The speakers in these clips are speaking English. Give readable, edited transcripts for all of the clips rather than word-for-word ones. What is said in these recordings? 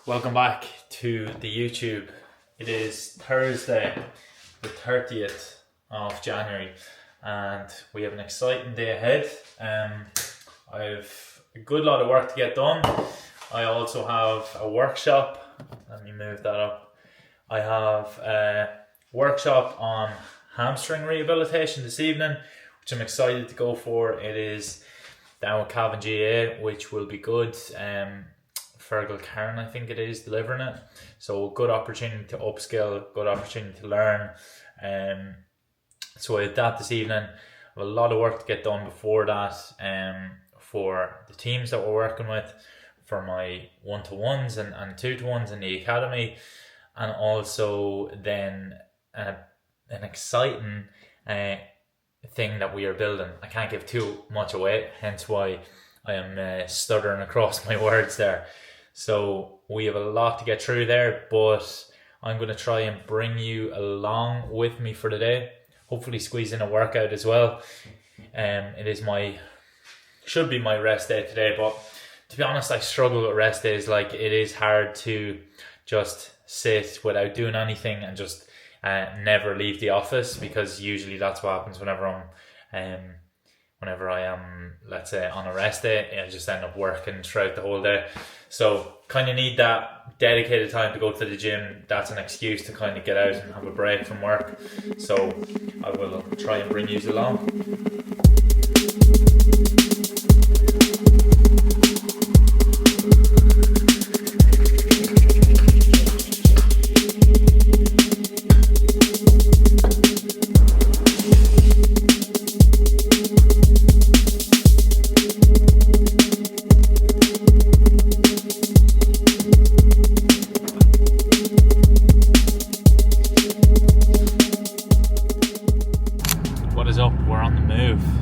Welcome back to the YouTube. It is Thursday, the 30th of January, and we have an exciting day ahead. I've a good lot of work to get done. I also have a workshop. Let me move that up. I have a workshop on hamstring rehabilitation this evening, which I'm excited to go for. It is down with Cavan GA, which will be good. Fergal Karen, I think it is, delivering it. So good opportunity to upskill, good opportunity to learn. So I have that this evening. I have a lot of work to get done before that, for the teams that we're working with, for my 1-to-1s and 2-to-1s in the academy, and also then an exciting thing that we are building. I can't give too much away, hence why I am stuttering across my words there. So we have a lot to get through there, but I'm going to try and bring you along with me for the day. Hopefully squeeze in a workout as well. Should be my rest day today, but to be honest, I struggle with rest days. Like, it is hard to just sit without doing anything and just never leave the office, because usually that's what happens whenever I am, let's say, on a rest day. I just end up working throughout the whole day. So kind of need that dedicated time to go to the gym. That's an excuse to kind of get out and have a break from work. So I will try and bring you along.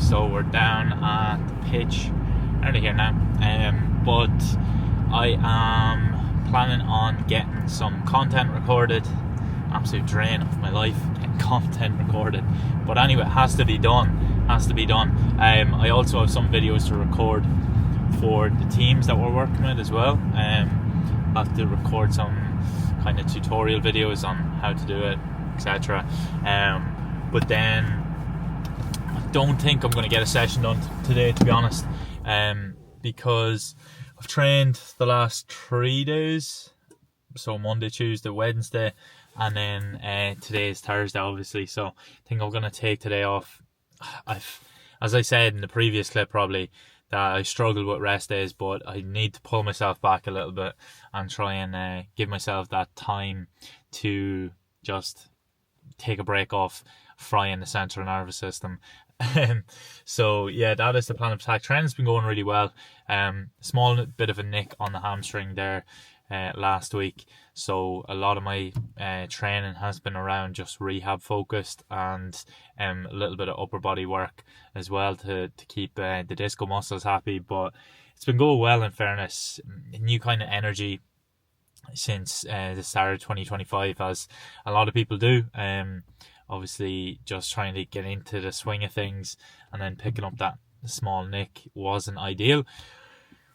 So we're down at the pitch, nearly here now, but I am planning on getting some content recorded. Absolute drain of my life, getting content recorded, but anyway, it has to be done. I also have some videos to record for the teams that we're working with as well. I have to record some kind of tutorial videos on how to do it, etc. But then don't think I'm going to get a session done today, to be honest, because I've trained the last 3 days, so Monday, Tuesday, Wednesday, and then today is Thursday, obviously. So I think I'm going to take today off. As I said in the previous clip, probably, that I struggle with rest days, but I need to pull myself back a little bit and try and give myself that time to just take a break off frying the central nervous system. So yeah, that is the plan of attack. Training's been going really well. Small bit of a nick on the hamstring there last week, so a lot of my training has been around just rehab focused, and a little bit of upper body work as well to keep the discal muscles happy. But it's been going well, in fairness. New kind of energy since the start of 2025, as a lot of people do. Obviously, just trying to get into the swing of things, and then picking up that small nick wasn't ideal.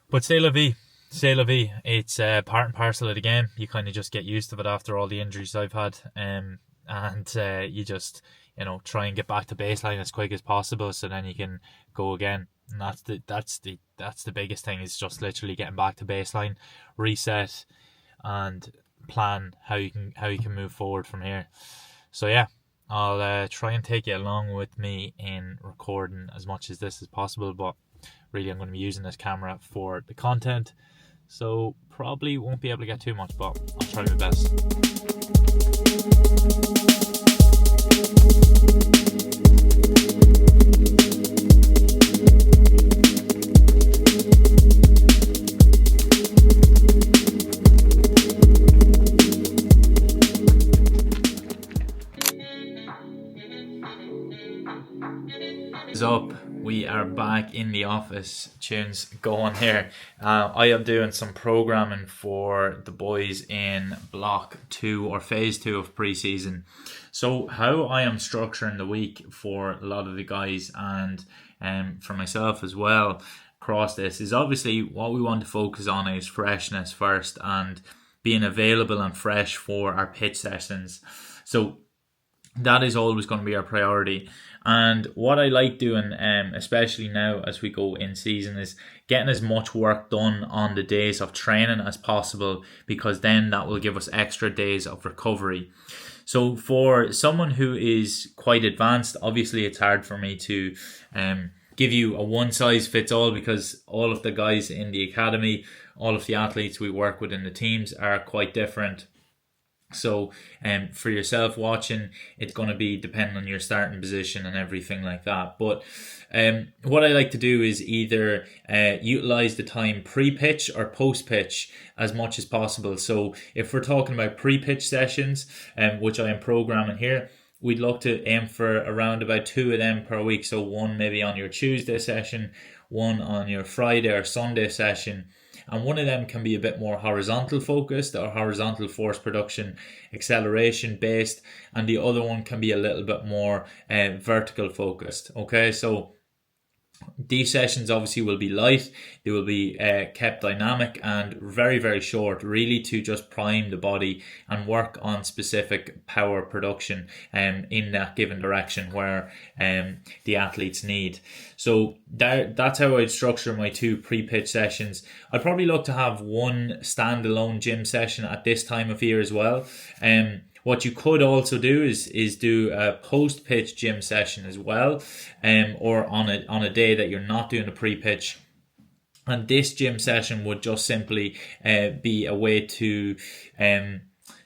But c'est la vie. It's part and parcel of the game. You kind of just get used to it after all the injuries I've had, and you just try and get back to baseline as quick as possible, so then you can go again. And that's the biggest thing, is just literally getting back to baseline, reset, and plan how you can move forward from here. So yeah, I'll try and take you along with me in recording as much as this as possible, but really I'm going to be using this camera for the content, so probably won't be able to get too much, but I'll try my best. Up, we are back in the office. Tunes going here. I am doing some programming for the boys in block 2 or phase 2 of pre-season. So how I am structuring the week for a lot of the guys, and for myself as well, across this, is obviously what we want to focus on is freshness first, and being available and fresh for our pitch sessions. So that is always going to be our priority. And what I like doing, especially now as we go in season, is getting as much work done on the days of training as possible, because then that will give us extra days of recovery. So for someone who is quite advanced, obviously it's hard for me to give you a one size fits all, because all of the guys in the academy, all of the athletes we work with in the teams are quite different. So for yourself watching, it's going to be depending on your starting position and everything like that. But what I like to do is either utilize the time pre-pitch or post-pitch as much as possible. So if we're talking about pre-pitch sessions, which I am programming here, we'd look to aim for around about 2 of them per week. So one maybe on your Tuesday session, one on your Friday or Sunday session. And one of them can be a bit more horizontal focused or horizontal force production acceleration based. And the other one can be a little bit more vertical focused. Okay, so these sessions obviously will be light. They will be kept dynamic and very, very short, really to just prime the body and work on specific power production in that given direction where the athletes need. So that's how I'd structure my 2 pre-pitch sessions. I'd probably look to have one standalone gym session at this time of year as well. What you could also do is do a post-pitch gym session as well, or on a day that you're not doing a pre-pitch. And this gym session would just simply be a way to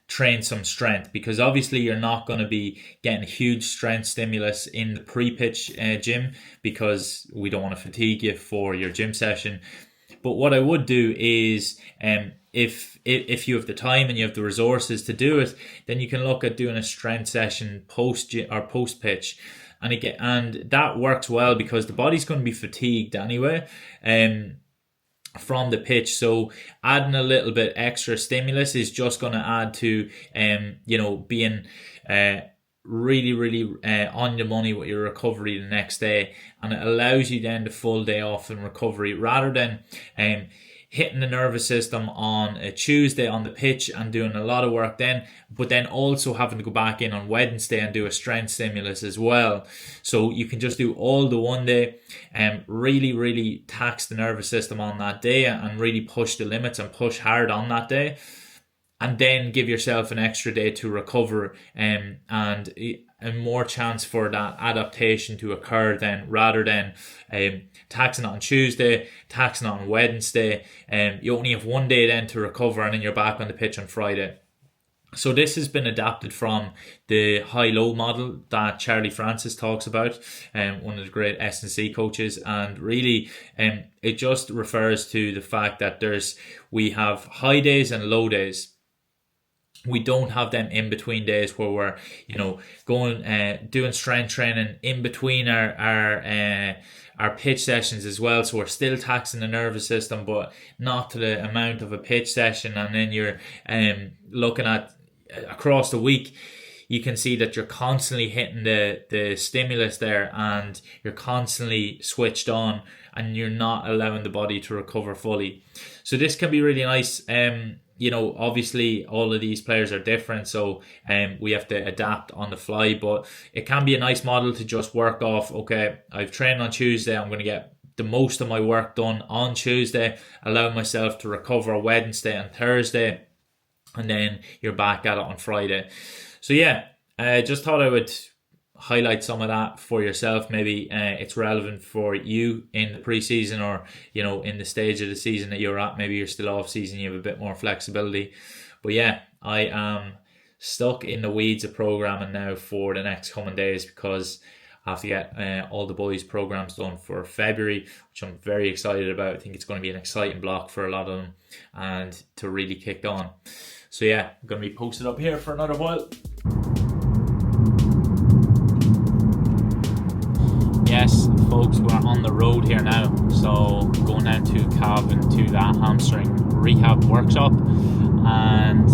train some strength, because obviously you're not going to be getting huge strength stimulus in the pre-pitch gym, because we don't want to fatigue you for your gym session. But what I would do is if you have the time and you have the resources to do it, then you can look at doing a strength session post pitch, and that works well because the body's going to be fatigued anyway from the pitch. So adding a little bit extra stimulus is just going to add to being really on the money with your recovery the next day, and it allows you then the full day off in recovery rather than hitting the nervous system on a Tuesday on the pitch and doing a lot of work then, but then also having to go back in on Wednesday and do a strength stimulus as well. So you can just do all the one day and really tax the nervous system on that day and really push the limits and push hard on that day, and then give yourself an extra day to recover and a more chance for that adaptation to occur then, rather than taxing it on Tuesday, taxing it on Wednesday. You only have one day then to recover, and then you're back on the pitch on Friday. So this has been adapted from the high-low model that Charlie Francis talks about, one of the great S&C coaches, and really it just refers to the fact that we have high days and low days. We don't have them in between days where we're, going doing strength training in between our pitch sessions as well. So we're still taxing the nervous system, but not to the amount of a pitch session. And then you're looking at across the week, you can see that you're constantly hitting the stimulus there, and you're constantly switched on, and you're not allowing the body to recover fully. So this can be really nice. Obviously all of these players are different, so we have to adapt on the fly, but it can be a nice model to just work off. Okay, I've trained on Tuesday, I'm going to get the most of my work done on Tuesday, allow myself to recover Wednesday and Thursday, and then you're back at it on Friday. So yeah, I just thought I would highlight some of that for yourself. Maybe it's relevant for you in the preseason, or in the stage of the season that you're at. Maybe you're still off season, you have a bit more flexibility. But yeah, I am stuck in the weeds of programming now for the next coming days, because I have to get all the boys programs done for February, which I'm very excited about. I think it's going to be an exciting block for a lot of them and to really kick on. So yeah, I'm going to be posted up here for another while. Yes, folks, we're on the road here now, so going down to Calvin to that hamstring rehab workshop, and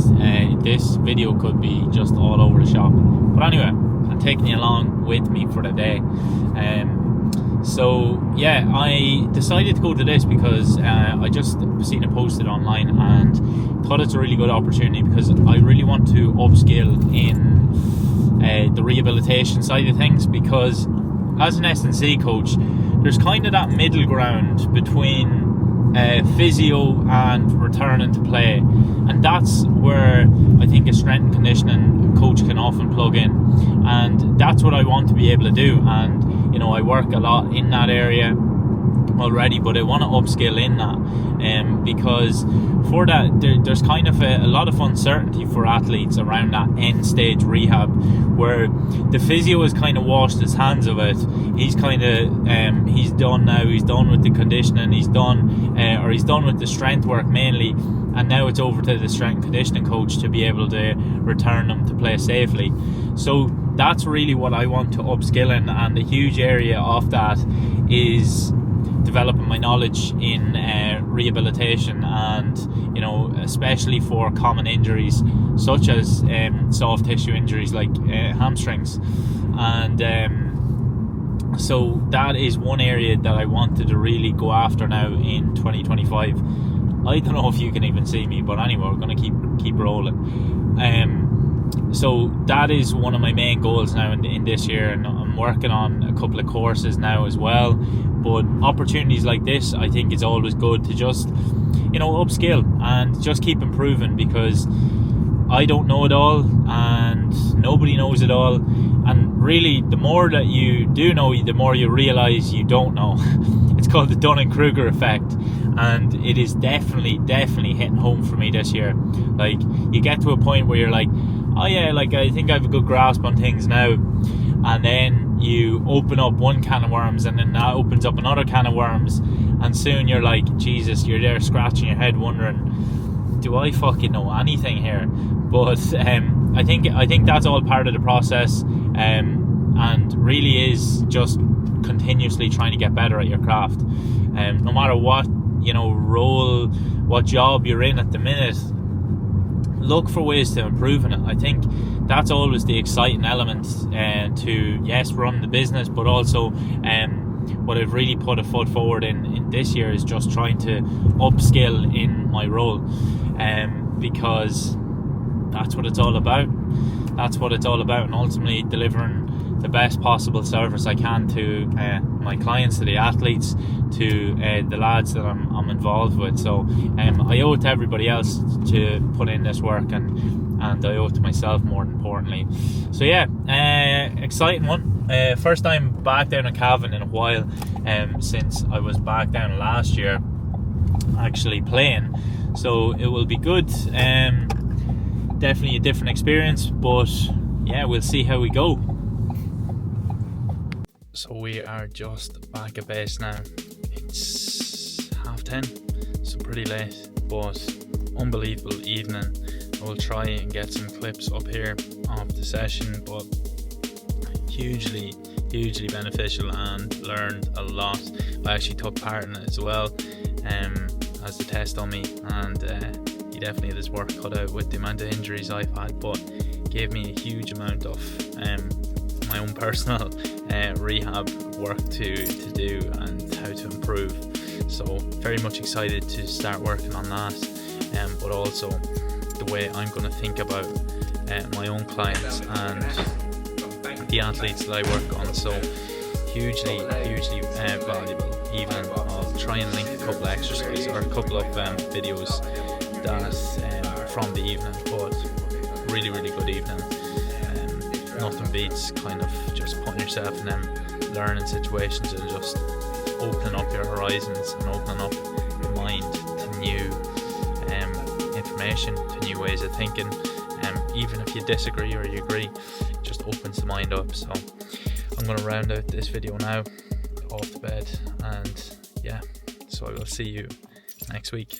this video could be just all over the shop. But anyway, I'm taking you along with me for the day. So yeah, I decided to go to this because I just seen it posted online and thought it's a really good opportunity, because I really want to upskill in the rehabilitation side of things, because as an S&C coach, there's kind of that middle ground between physio and returning to play, and that's where I think a strength and conditioning coach can often plug in, and that's what I want to be able to do. And I work a lot in that area already, but I want to upskill in that, because for that there's kind of a lot of uncertainty for athletes around that end stage rehab, where the physio has kind of washed his hands of it. He's kind of he's done now. He's done with the conditioning. He's done with the strength work mainly, and now it's over to the strength and conditioning coach to be able to return them to play safely. So that's really what I want to upskill in, and a huge area of that is developing my knowledge in rehabilitation, and especially for common injuries such as soft tissue injuries like hamstrings, and so that is one area that I wanted to really go after now in 2025. I don't know if you can even see me, but anyway, we're going to keep rolling. So that is one of my main goals now in this year, and I'm working on a couple of courses now as well. But opportunities like this, I think it's always good to just upskill and just keep improving, because I don't know it all and nobody knows it all, and really the more that you do know, the more you realise you don't know. It's called the Dunning-Kruger effect, and it is definitely hitting home for me this year. Like, you get to a point where you're like, oh yeah, like I think I have a good grasp on things now, and then you open up one can of worms, and then that opens up another can of worms, and soon you're like, Jesus, you're there scratching your head wondering, do I fucking know anything here? But I think that's all part of the process, and really is just continuously trying to get better at your craft. No matter what role, what job you're in at the minute, look for ways to improve in it. I think that's always the exciting element to, yes, run the business, but also what I've really put a foot forward in this year is just trying to upskill in my role, because that's what it's all about. And ultimately delivering the best possible service I can to my clients, to the athletes, to the lads that I'm involved with. So I owe it to everybody else to put in this work, and I owe it to myself more importantly. So yeah, exciting one. First time back down in Cavan in a while, since I was back down last year actually playing. So it will be good. Definitely a different experience, but yeah, we'll see how we go. So we are just back at base now. It's 10:30, so pretty late, but unbelievable evening. I will try and get some clips up here of the session, but hugely beneficial, and learned a lot. I actually took part in it as well, as the test on me, and he definitely had his work cut out with the amount of injuries I've had, but gave me a huge amount of my own personal rehab work to do and how to improve. So very much excited to start working on that, but also the way I'm going to think about my own clients and the athletes that I work on. So hugely valuable. Even I'll try and link a couple of exercises or a couple of videos that from the evening, but really good evening. Nothing beats kind of just putting yourself in them learning situations and just opening up your horizons and opening up your mind to new information, to new ways of thinking. Even if you disagree or you agree, it just opens the mind up. So I'm going to round out this video now, off the bed, and yeah, so I will see you next week.